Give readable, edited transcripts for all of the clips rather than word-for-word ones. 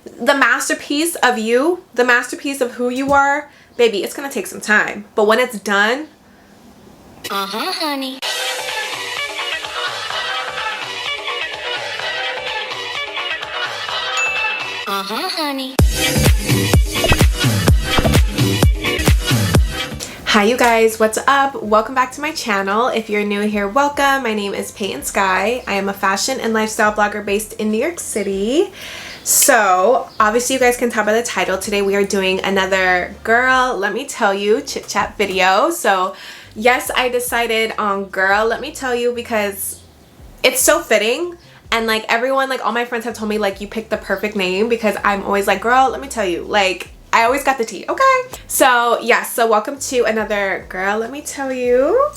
The masterpiece of you, the masterpiece of who you are, baby, it's gonna take some time. But when it's done, honey. Honey. Hi you guys, what's up? Welcome back to my channel. If you're new here, welcome. My name is PAYTON SKY. I am a fashion and lifestyle blogger based in New York City. So obviously you guys can tell by the title, today we are doing another girl, let me tell you, chit chat video. So yes, I decided on girl, let me tell you, because it's so fitting. And like everyone, like all my friends have told me like you picked the perfect name, because I'm always like, girl, let me tell you, like I always got the tea, okay? So yes, so welcome to another girl, let me tell you.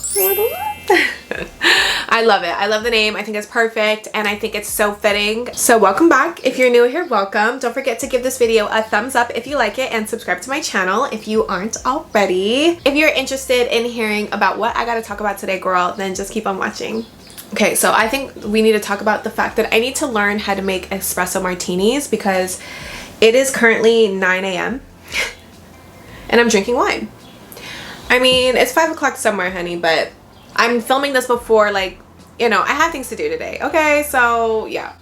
I love it. I love the name. I think it's perfect and I think it's so fitting. So welcome back. If you're new here, welcome. Don't forget to give this video a thumbs up if you like it and subscribe to my channel if you aren't already. If you're interested in hearing about what I gotta talk about today, girl, then just keep on watching. Okay, so I think we need to talk about the fact that I need to learn how to make espresso martinis, because it is currently 9 a.m. and I'm drinking wine. I mean, it's 5 o'clock somewhere, honey, but I'm filming this before, like, you know, I have things to do today. Okay, so yeah.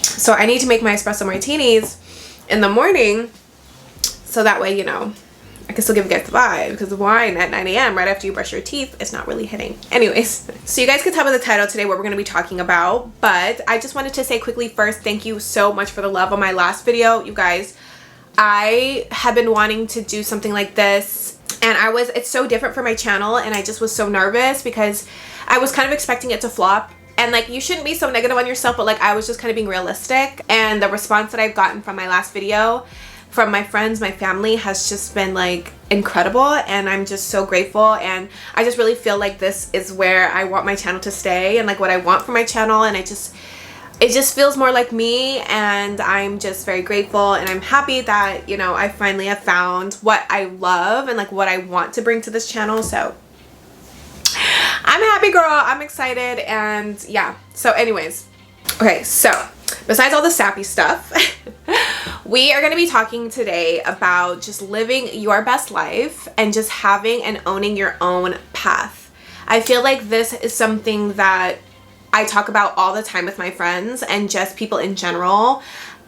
So I need to make my espresso martinis in the morning so that way, you know, I can still give you guys the vibe, because the wine at 9 a.m. right after you brush your teeth is not really hitting. Anyways, so you guys can tell by the title today what we're going to be talking about, but I just wanted to say quickly first, thank you so much for the love on my last video. You guys, I have been wanting to do something like this, and it's so different for my channel, and I just was so nervous because I was kind of expecting it to flop. And like, you shouldn't be so negative on yourself, but like I was just kind of being realistic, and the response that I've gotten from my last video from my friends, my family, has just been like incredible, and I'm just so grateful. And I just really feel like this is where I want my channel to stay, and like what I want for my channel, and it just feels more like me, and I'm just very grateful, and I'm happy that, you know, I finally have found what I love and like what I want to bring to this channel. So I'm happy, girl. I'm excited, and yeah. So anyways, okay, so besides all the sappy stuff, we are going to be talking today about just living your best life and just having and owning your own path. I feel like this is something that I talk about all the time with my friends and just people in general.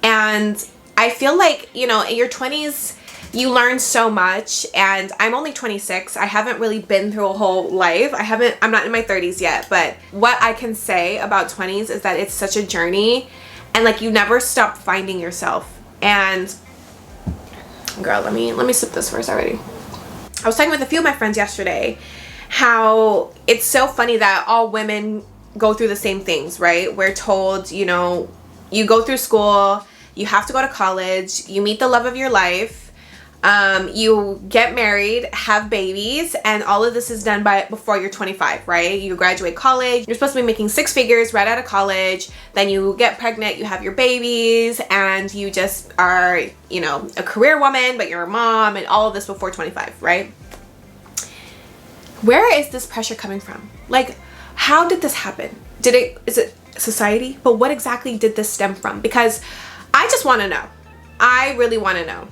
And I feel like, you know, in your 20s, you learn so much, and I'm only 26. I haven't really been through a whole life. I'm not in my 30s yet, but what I can say about 20s is that it's such a journey, and like you never stop finding yourself. And girl, let me sip this first already. I was talking with a few of my friends yesterday how it's so funny that all women go through the same things, right? We're told, you know, you go through school, you have to go to college, you meet the love of your life, you get married, have babies, and all of this is done before you're 25, right? You graduate college, you're supposed to be making 6 figures right out of college, then you get pregnant, you have your babies, and you just are, you know, a career woman, but you're a mom, and all of this before 25, right? Where is this pressure coming from? Like, how did this happen? Is it society? But what exactly did this stem from? Because I just want to know. I really want to know.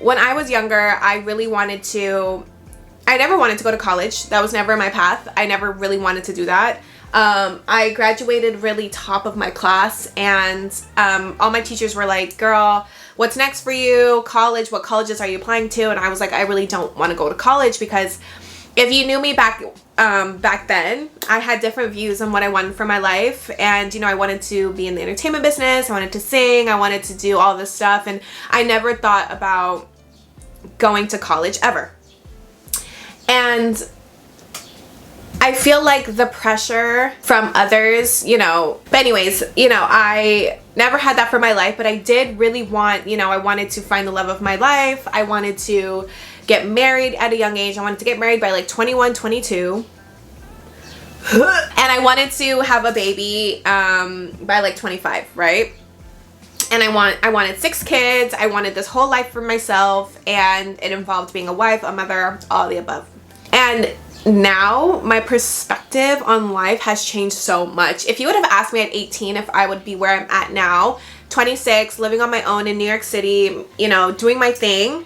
When I was younger, I never wanted to go to college. That was never my path. I never really wanted to do that. I graduated really top of my class, and all my teachers were like, girl, what's next for you? College, what colleges are you applying to? And I was like, I really don't want to go to college, because if you knew me back then, I had different views on what I wanted for my life. And, you know, I wanted to be in the entertainment business. I wanted to sing. I wanted to do all this stuff. And I never thought about going to college ever. And I feel like the pressure from others, you know, but anyways, you know, I never had that for my life, but I did really want, you know, I wanted to find the love of my life. I wanted to get married at a young age. I wanted to get married by like 21, 22. And I wanted to have a baby by like 25, right? And I wanted 6 kids. I wanted this whole life for myself, and it involved being a wife, a mother, all the above. And now my perspective on life has changed so much. If you would have asked me at 18 if I would be where I'm at now, 26, living on my own in New York City, you know, doing my thing,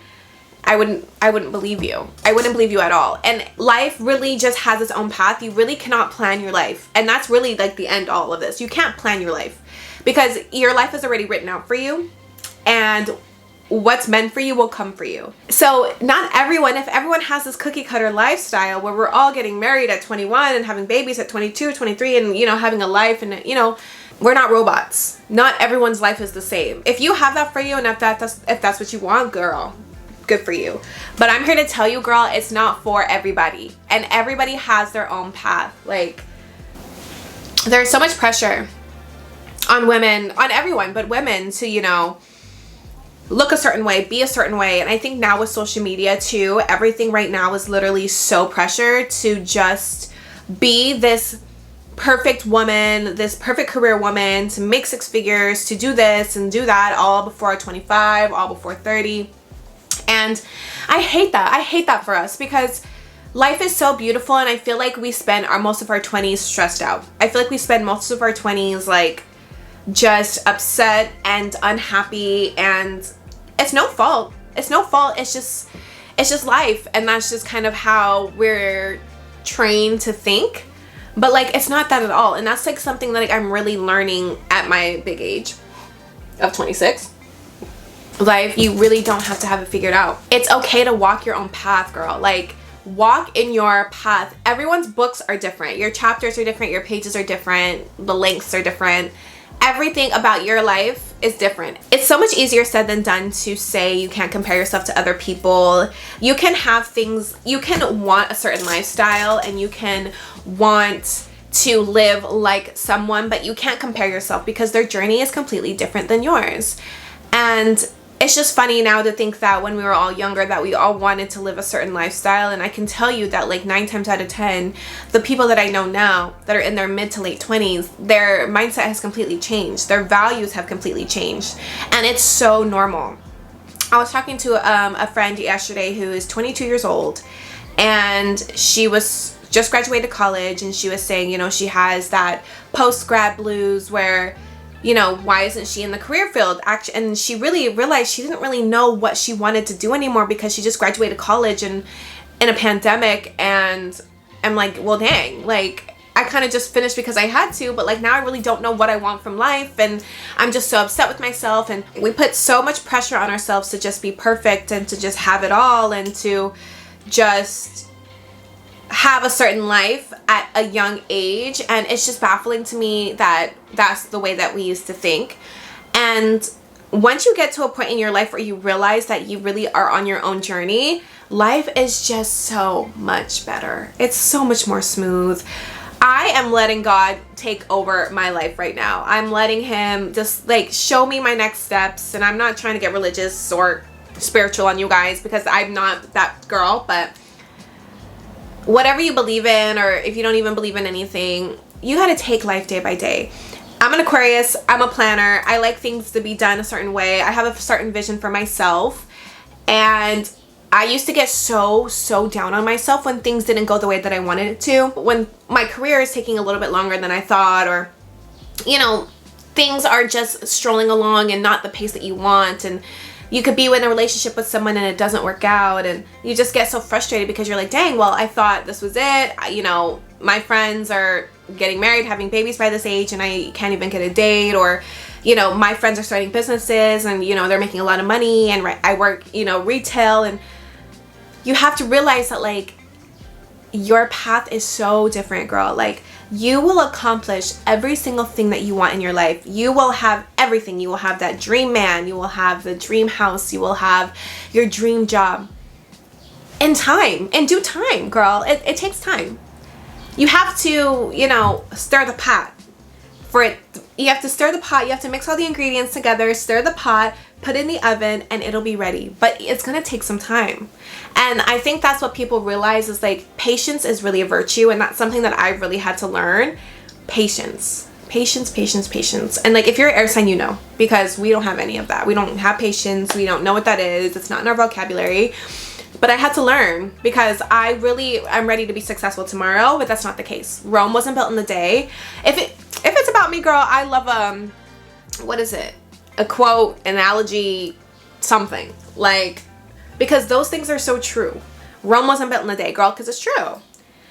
I wouldn't believe you. I wouldn't believe you at all. And life really just has its own path. You really cannot plan your life. And that's really like the end all of this. You can't plan your life because your life is already written out for you, and what's meant for you will come for you. So not everyone, if everyone has this cookie cutter lifestyle where we're all getting married at 21 and having babies at 22, 23, and, you know, having a life, and, you know, we're not robots. Not everyone's life is the same. If you have that for you, and if that's what you want, girl, good for you. But I'm here to tell you, girl, it's not for everybody, and everybody has their own path. Like, there's so much pressure on women, on everyone, but women, to, you know, look a certain way, be a certain way. And I think now with social media too, everything right now is literally so pressured to just be this perfect woman, this perfect career woman, to make 6 figures, to do this and do that, all before 25, all before 30. And I hate that. I hate that for us, because life is so beautiful, and I feel like we spend most of our 20s stressed out. I feel like we spend most of our 20s like just upset and unhappy, and it's no fault. It's no fault. It's just life, and that's just kind of how we're trained to think. But like, it's not that at all. And that's like something that like I'm really learning at my big age of 26. Life, you really don't have to have it figured out. It's okay to walk your own path, girl. Like, walk in your path. Everyone's books are different. Your chapters are different. Your pages are different. The lengths are different. Everything about your life is different. It's so much easier said than done to say you can't compare yourself to other people. You can have things, you can want a certain lifestyle, and you can want to live like someone, but you can't compare yourself because their journey is completely different than yours. And it's just funny now to think that when we were all younger that we all wanted to live a certain lifestyle. And I can tell you that like 9 times out of 10, the people that I know now that are in their mid to late 20s, their mindset has completely changed. Their values have completely changed. And it's so normal. I was talking to a friend yesterday who is 22 years old, and she was just graduated college, and she was saying, you know, she has that post-grad blues where, you know, why isn't she in the career field? And she really realized she didn't really know what she wanted to do anymore because she just graduated college and in a pandemic. And I'm like, well, dang, like I kind of just finished because I had to, but like now I really don't know what I want from life, and I'm just so upset with myself. And we put so much pressure on ourselves to just be perfect and to just have it all and to just have a certain life at a young age. And it's just baffling to me that that's the way that we used to think. And once you get to a point in your life where you realize that you really are on your own journey, life is just so much better. It's so much more smooth. I am letting God take over my life right now. I'm letting him just like show me my next steps. And I'm not trying to get religious or spiritual on you guys because I'm not that girl, but whatever you believe in, or if you don't even believe in anything, you got to take life day by day. I'm an Aquarius. I'm a planner. I like things to be done a certain way. I have a certain vision for myself. And I used to get so down on myself when things didn't go the way that I wanted it to. When my career is taking a little bit longer than I thought, or, you know, things are just strolling along and not the pace that you want, and you could be in a relationship with someone and it doesn't work out, and you just get so frustrated because you're like, dang, well, I thought this was it. You know, my friends are getting married, having babies by this age, and I can't even get a date. Or, you know, my friends are starting businesses and, you know, they're making a lot of money, and I work, you know, retail. And you have to realize that like your path is so different, girl. Like, you will accomplish every single thing that you want in your life. You will have everything. You will have that dream man. You will have the dream house. You will have your dream job. In time, in due time, girl. It takes time. You have to, you know, stir the pot. For it, you have to stir the pot. You have to mix all the ingredients together, stir the pot, put it in the oven, and it'll be ready. But it's going to take some time. And I think that's what people realize is like patience is really a virtue. And that's something that I really had to learn. Patience. Patience, patience, patience. And like if you're an air sign, you know, because we don't have any of that. We don't have patience. We don't know what that is. It's not in our vocabulary. But I had to learn because I'm ready to be successful tomorrow, but that's not the case. Rome wasn't built in a day. If it's about me, girl, I love what is it? A quote, analogy, something. Like, because those things are so true. Rome wasn't built in a day, girl, because it's true.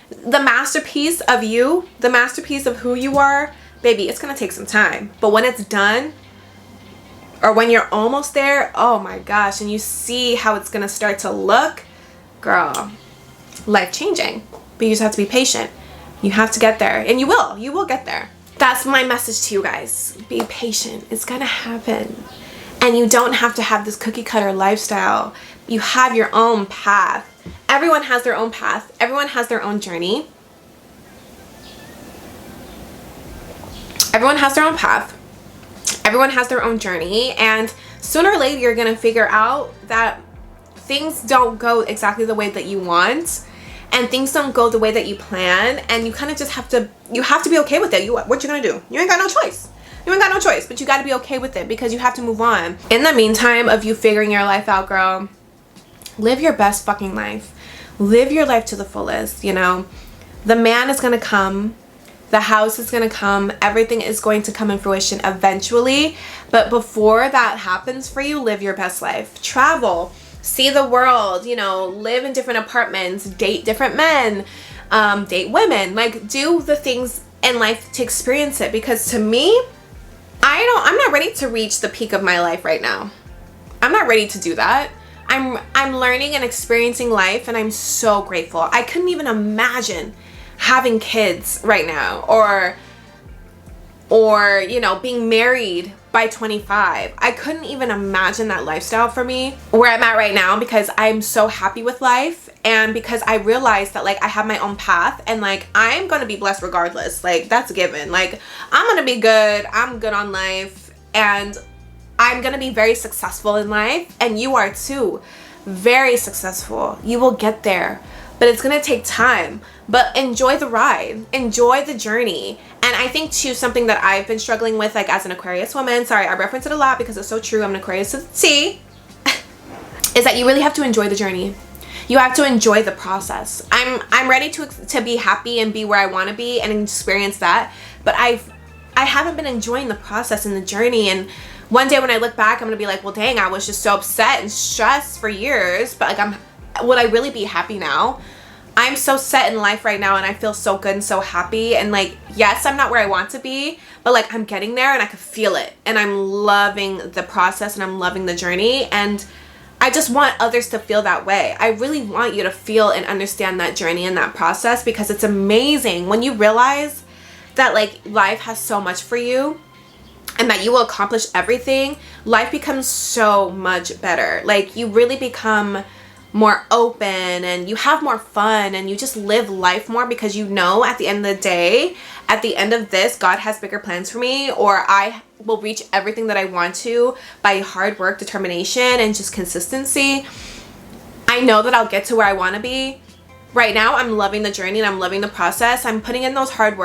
The masterpiece of you, the masterpiece of who you are, baby, it's gonna take some time. But when it's done, or when you're almost there, oh my gosh, and you see how it's gonna start to look, girl, life changing. But you just have to be patient. You have to get there, and you will get there. That's my message to you guys. Be patient. It's gonna happen. And you don't have to have this cookie cutter lifestyle. You have your own path. Everyone has their own path. Everyone has their own journey. Everyone has their own path. Everyone has their own journey. And sooner or later, you're going to figure out that things don't go exactly the way that you want. And things don't go the way that you plan. And you kind of just have to be okay with it. What you going to do? You ain't got no choice. You ain't got no choice. But you got to be okay with it because you have to move on. In the meantime of you figuring your life out, girl, live your best fucking life. Live your life to the fullest, you know. The man is going to come. The house is going to come. Everything is going to come in fruition eventually. But before that happens for you, live your best life. Travel. See the world, you know. Live in different apartments. Date different men. Date women. Like, do the things in life to experience it. Because to me, I'm not ready to reach the peak of my life right now. I'm not ready to do that. I'm learning and experiencing life, and I'm so grateful. I couldn't even imagine having kids right now, or you know, being married by 25. I couldn't even imagine that lifestyle for me where I'm at right now, because I'm so happy with life, and because I realized that like I have my own path, and like I'm gonna be blessed regardless. Like, that's a given. Like, I'm gonna be good. I'm good on life, and I'm gonna be very successful in life, and you are too. Very successful. You will get there, but it's gonna take time. But enjoy the ride, enjoy the journey. And I think too, something that I've been struggling with, like as an Aquarius woman, sorry, I reference it a lot because it's so true, I'm an Aquarius to the T, is that you really have to enjoy the journey. You have to enjoy the process. I'm ready to be happy and be where I want to be and experience that, but I haven't been enjoying the process and the journey. And one day when I look back, I'm gonna be like, well, dang, I was just so upset and stressed for years, but like, would I really be happy now? I'm so set in life right now, and I feel so good and so happy. And like, yes, I'm not where I want to be, but like I'm getting there, and I can feel it, and I'm loving the process, and I'm loving the journey. And I just want others to feel that way. I really want you to feel and understand that journey and that process, because it's amazing when you realize that like life has so much for you and that you will accomplish everything. Life becomes so much better. Like, you really become more open, and you have more fun, and you just live life more, because you know at the end of the day, at the end of this, God has bigger plans for me, or I will reach everything that I want to by hard work, determination, and just consistency. I know that I'll get to where I want to be. Right now, I'm loving the journey, and I'm loving the process. I'm putting in that hard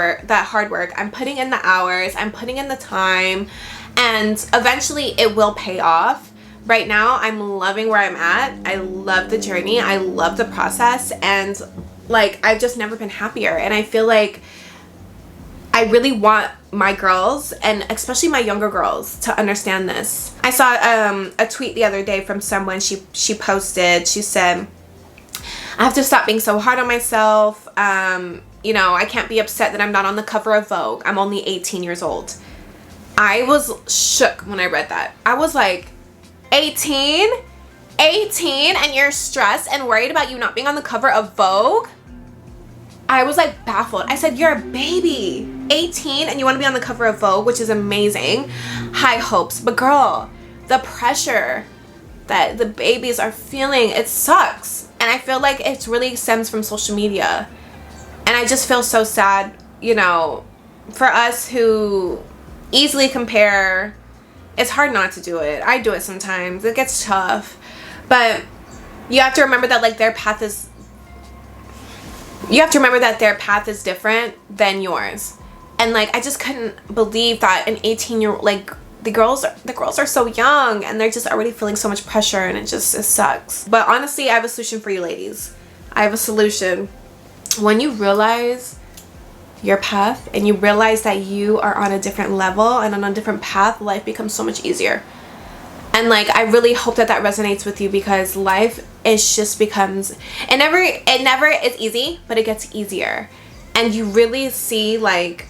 work. I'm putting in the hours. I'm putting in the time, and eventually it will pay off. Right now, I'm loving where I'm at. I love the journey. I love the process. And like, I've just never been happier. And I feel like I really want my girls, and especially my younger girls, to understand this. I saw a tweet the other day from someone. She posted, she said, I have to stop being so hard on myself. You know, I can't be upset that I'm not on the cover of Vogue. I'm only 18 years old. I was shook when I read that. I was like, 18 and you're stressed and worried about you not being on the cover of Vogue? I was like baffled. I said, you're a baby, 18, and you want to be on the cover of Vogue, which is amazing. High hopes. But girl, the pressure that the babies are feeling, it sucks. And I feel like it really stems from social media. And I just feel so sad, you know, for us who easily compare. It's hard not to do it. I do it sometimes. It gets tough. But you have to remember that like their path is different than yours. And like, I just couldn't believe that an 18-year-old, like the girls are so young and they're just already feeling so much pressure, and it sucks. But honestly, I have a solution for you ladies. I have a solution. When you realize your path and you realize that you are on a different level and on a different path, life becomes so much easier. And like, I really hope that resonates with you, because life is just becomes, it never is easy, but it gets easier. And you really see like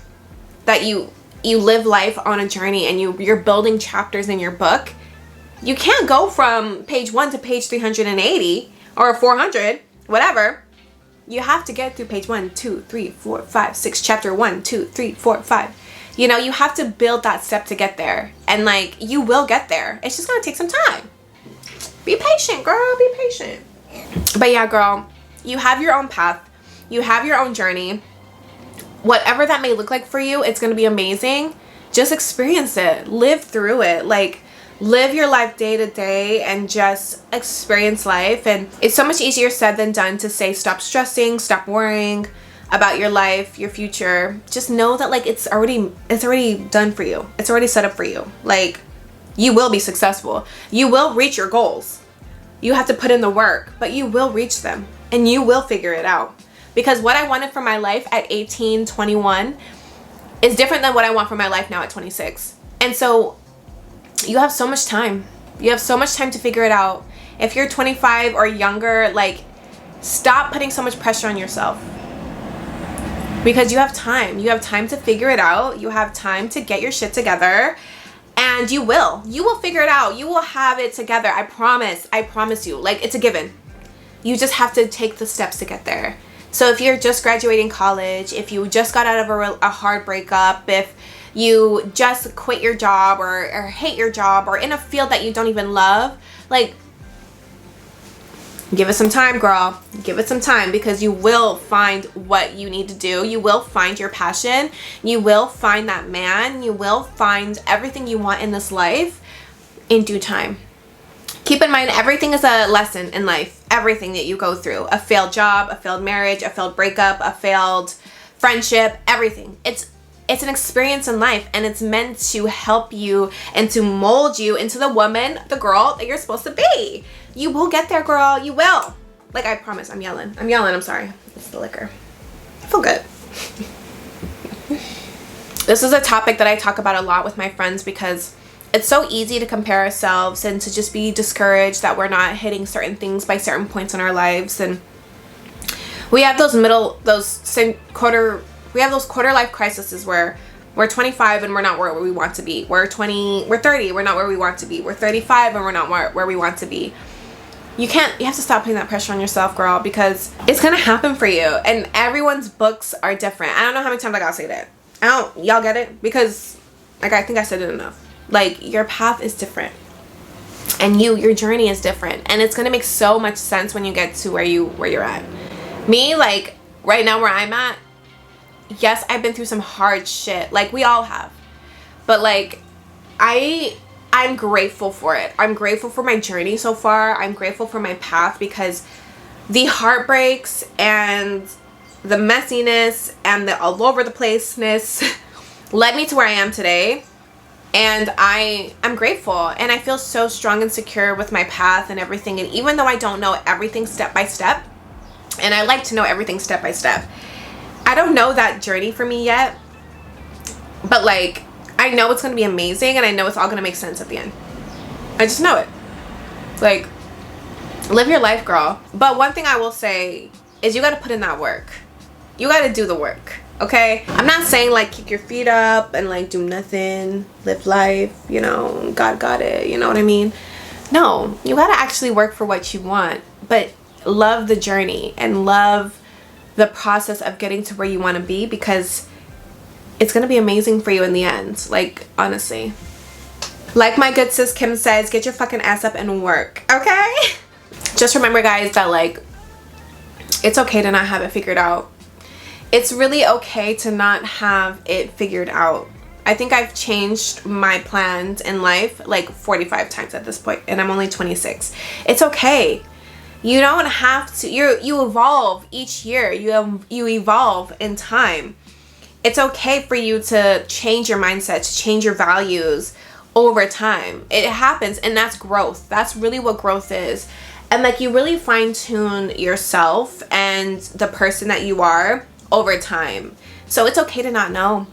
that you live life on a journey, and you're building chapters in your book. You can't go from page 1 to page 380 or 400, whatever. You have to get through page 1, 2, 3, 4, 5, 6, chapter 1, 2, 3, 4, 5. You know, you have to build that step to get there. And like, you will get there. It's just gonna take some time. Be patient, girl, be patient. But yeah, girl, you have your own path. You have your own journey. Whatever that may look like for you, it's gonna be amazing. Just experience it. Live through it. Like, live your life day to day and just experience life. And it's so much easier said than done to say stop stressing, stop worrying about your life, your future. Just know that like it's already done for you. It's already set up for you. Like, you will be successful. You will reach your goals. You have to put in the work, but you will reach them and you will figure it out. Because what I wanted for my life at 18, 21 is different than what I want for my life now at 26. And so you have so much time. You have so much time to figure it out. If you're 25 or younger, like, stop putting so much pressure on yourself. Because you have time. You have time to figure it out. You have time to get your shit together. And you will. You will figure it out. You will have it together. I promise. I promise you. Like, it's a given. You just have to take the steps to get there. So if you're just graduating college, if you just got out of a hard breakup, if you just quit your job or hate your job or in a field that you don't even love, like, give it some time, girl. Give it some time, because you will find what you need to do. You will find your passion. You will find that man. You will find everything you want in this life in due time. Keep in mind, everything is a lesson in life. Everything that you go through. A failed job, a failed marriage, a failed breakup, a failed friendship, everything. It's an experience in life, and it's meant to help you and to mold you into the woman, the girl that you're supposed to be. You will get there, girl. You will. Like, I promise. I'm yelling. I'm sorry. It's the liquor. I feel good. This is a topic that I talk about a lot with my friends, because it's so easy to compare ourselves and to just be discouraged that we're not hitting certain things by certain points in our lives. And we have those quarter life crises where we're 25 and we're not where we want to be. We're 30, we're not where we want to be. We're 35 and we're not where we want to be. You have to stop putting that pressure on yourself, girl, because it's gonna happen for you. And everyone's books are different. I don't know how many times I gotta say that. Y'all get it? Because, like, I think I said it enough. Like, your path is different. And your journey is different. And it's gonna make so much sense when you get to where you're at. Me, like, right now where I'm at, yes, I've been through some hard shit. Like, we all have. But, like, I'm grateful for it. I'm grateful for my journey so far. I'm grateful for my path, because the heartbreaks and the messiness and the all over the placeness led me to where I am today. And I'm grateful, and I feel so strong and secure with my path and everything. And even though I don't know everything step by step, and I like to know everything step by step, I don't know that journey for me yet. But, like, I know it's going to be amazing, and I know it's all going to make sense at the end. I just know it. Like, live your life, girl. But one thing I will say is you got to put in that work. You got to do the work. Okay? I'm not saying, like, kick your feet up and, like, do nothing, live life, you know, God got it, you know what I mean? No, you gotta actually work for what you want, but love the journey and love the process of getting to where you want to be, because it's gonna be amazing for you in the end. Like, honestly. Like my good sis Kim says, get your fucking ass up and work, okay? Just remember, guys, that, like, it's okay to not have it figured out. It's really okay to not have it figured out. I think I've changed my plans in life like 45 times at this point, and I'm only 26. It's okay. You don't have to. You evolve each year. You evolve in time. It's okay for you to change your mindset, to change your values, over time. It happens, and that's growth. That's really what growth is. And like, you really fine tune yourself and the person that you are over time. So it's okay to not know.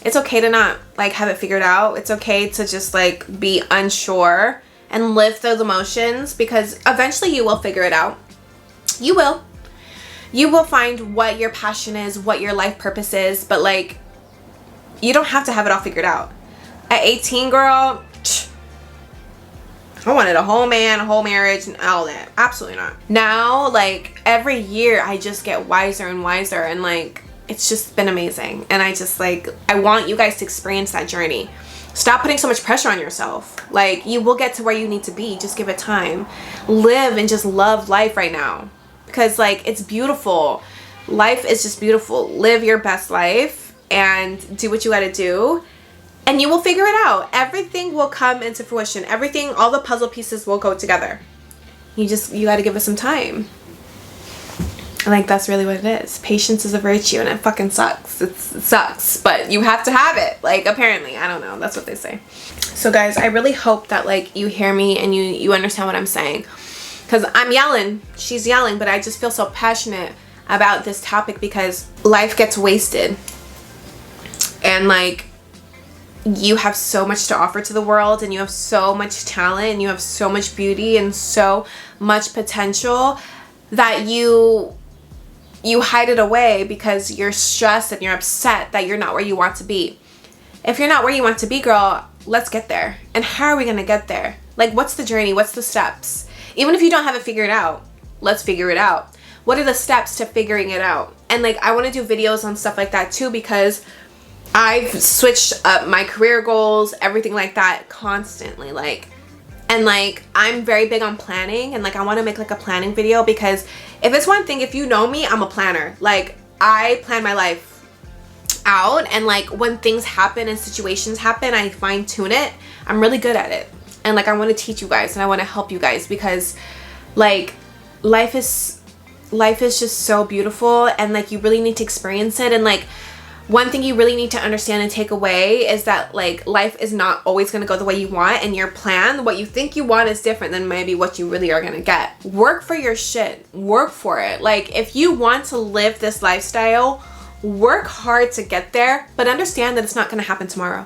It's okay to not like have it figured out. It's okay to just like be unsure and live those emotions, because eventually you will figure it out. You will. You will find what your passion is, what your life purpose is, but like, you don't have to have it all figured out. At 18, girl, I wanted a whole man, a whole marriage, and all that. Absolutely not. Now, like, every year I just get wiser and wiser, and like, it's just been amazing. And I just like, I want you guys to experience that journey. Stop putting so much pressure on yourself. Like, you will get to where you need to be. Just give it time. Live and just love life right now, because like, it's beautiful. Life is just beautiful. Live your best life and do what you gotta do, and you will figure it out. Everything will come into fruition. Everything, all the puzzle pieces will go together. You gotta give it some time. Like, that's really what it is. Patience is a virtue, and it fucking sucks. It sucks, but you have to have it. Like, apparently, I don't know. That's what they say. So guys, I really hope that like you hear me and you understand what I'm saying, because I'm yelling. She's yelling, but I just feel so passionate about this topic, because life gets wasted. And like, you have so much to offer to the world, and you have so much talent, and you have so much beauty and so much potential that you hide it away because you're stressed and you're upset that you're not where you want to be. If you're not where you want to be, girl, let's get there. And how are we gonna get there? Like, what's the journey? What's the steps? Even if you don't have it figured out, let's figure it out. What are the steps to figuring it out? And like, I want to do videos on stuff like that too, because I've switched up my career goals, everything like that, constantly. Like, and like, I'm very big on planning, and like, I want to make like a planning video, because if it's one thing, if you know me, I'm a planner. Like, I plan my life out, and like, when things happen and situations happen, I fine tune it. I'm really good at it. And like, I want to teach you guys, and I want to help you guys, because like, life is just so beautiful, and like, you really need to experience it. And like, one thing you really need to understand and take away is that like, life is not always going to go the way you want, and your plan, what you think you want, is different than maybe what you really are going to get. Work for your shit. Work for it. Like, if you want to live this lifestyle, work hard to get there, but understand that it's not going to happen tomorrow.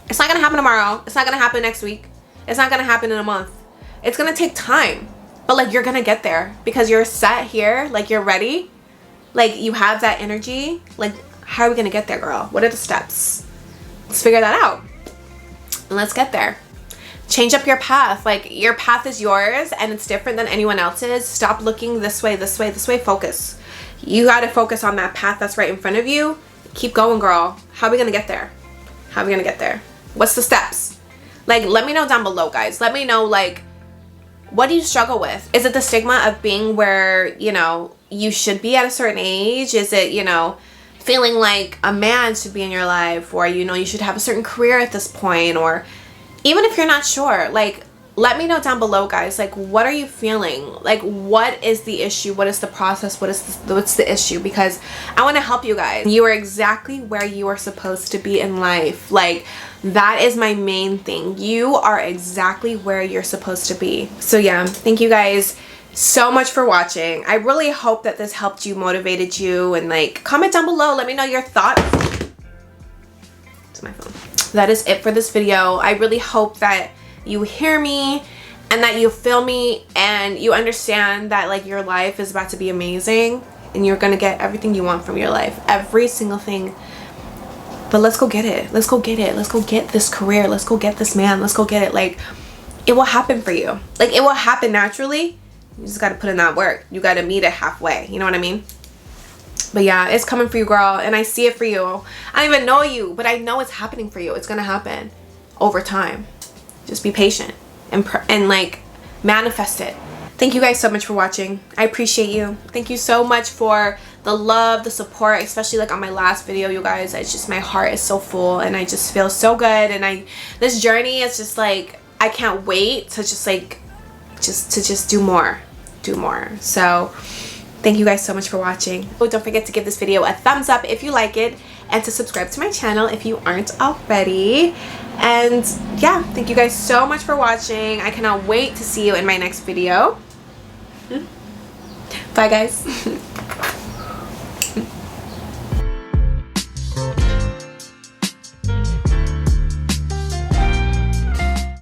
It's not going to happen tomorrow. It's not going to happen next week. It's not going to happen in a month. It's going to take time, but like, you're going to get there because you're set here. Like, you're ready. Like, you have that energy. Like, how are we going to get there, girl? What are the steps? Let's figure that out. And let's get there. Change up your path. Like, your path is yours, and it's different than anyone else's. Stop looking this way, this way, this way. Focus. You got to focus on that path that's right in front of you. Keep going, girl. How are we going to get there? How are we going to get there? What's the steps? Like, let me know down below, guys. Let me know, like, what do you struggle with? Is it the stigma of being where, you know, you should be at a certain age? Is it, you know, feeling like a man should be in your life, or you know, you should have a certain career at this point? Or even if you're not sure, like, let me know down below, guys. Like, what are you feeling? Like, what is the issue? What is the process? What's the issue? Because I want to help you guys. You are exactly where you are supposed to be in life. Like, that is my main thing. You are exactly where you're supposed to be. So yeah, thank you guys so much for watching. I really hope that this helped you, motivated you, and like, comment down below. Let me know your thoughts. It's my phone. That is it for this video. I really hope that you hear me and that you feel me and you understand that like, your life is about to be amazing, and you're gonna get everything you want from your life, every single thing. But let's go get it. Let's go get it. Let's go get this career. Let's go get this man. Let's go get it. Like, it will happen for you. Like, it will happen naturally. You just got to put in that work. You got to meet it halfway. You know what I mean? But yeah, it's coming for you, girl. And I see it for you. I don't even know you, but I know it's happening for you. It's going to happen over time. Just be patient and like, manifest it. Thank you guys so much for watching. I appreciate you. Thank you so much for the love, the support, especially like on my last video, you guys. It's just, my heart is so full, and I just feel so good. And this journey is just like, I can't wait to just like, just do more. So thank you guys so much for watching. Oh, don't forget to give this video a thumbs up if you like it, and to subscribe to my channel if you aren't already. And yeah, thank you guys so much for watching. I cannot wait to see you in my next video. Bye guys.